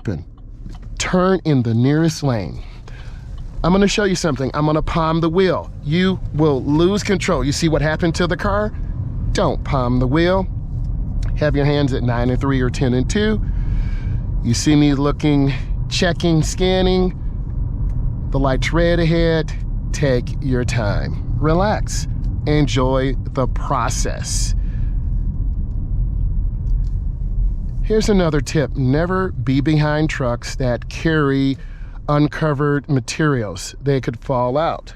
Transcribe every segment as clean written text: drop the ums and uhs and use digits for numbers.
open. Turn in the nearest lane. I'm gonna show you something. I'm gonna palm the wheel. You will lose control. You see what happened to the car? Don't palm the wheel. Have your hands at 9 and 3 or 10 and 2. You see me looking, checking, scanning. The light's red ahead. Take your time. Relax. Enjoy the process. Here's another tip. Never be behind trucks that carry uncovered materials. They could fall out.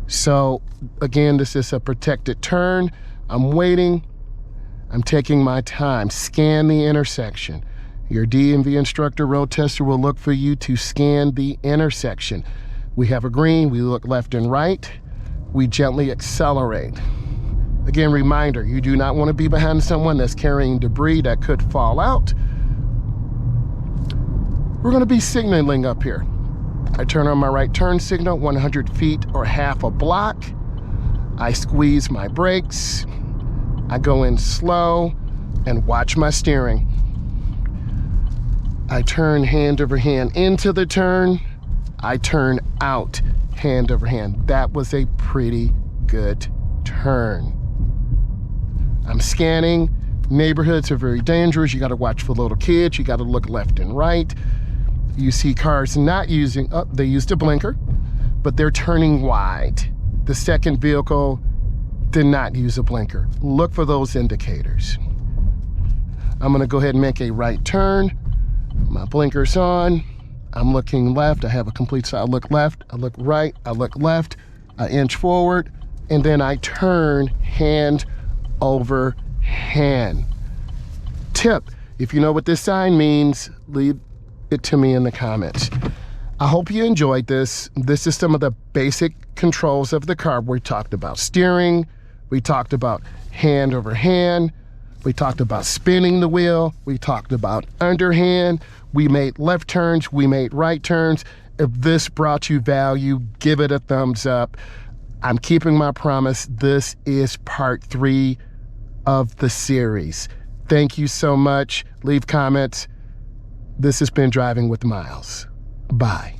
So again, this is a protected turn. I'm waiting. I'm taking my time. Scan the intersection. Your DMV instructor, road tester will look for you to scan the intersection. We have a green, we look left and right. We gently accelerate. Again, reminder, you do not want to be behind someone that's carrying debris that could fall out. We're going to be signaling up here. I turn on my right turn signal, 100 feet or half a block. I squeeze my brakes. I go in slow and watch my steering. I turn hand over hand into the turn. I turn out hand over hand. That was a pretty good turn. I'm scanning. Neighborhoods are very dangerous. You got to watch for little kids. You got to look left and right. You see cars not using, they used a blinker, but they're turning wide. The second vehicle did not use a blinker. Look for those indicators. I'm going to go ahead and make a right turn. My blinker's on. I'm looking left. I have a complete side. I look left. I look right. I look left. I inch forward. And then I turn hand over hand. Tip, if you know what this sign means, leave it to me in the comments. I hope you enjoyed this. This is some of the basic controls of the car. We talked about steering. We talked about hand over hand. We talked about spinning the wheel. We talked about underhand. We made left turns. We made right turns. If this brought you value, give it a thumbs up. I'm keeping my promise. This is part 3 of the series. Thank you so much. Leave comments. This has been Driving with Myles. Bye.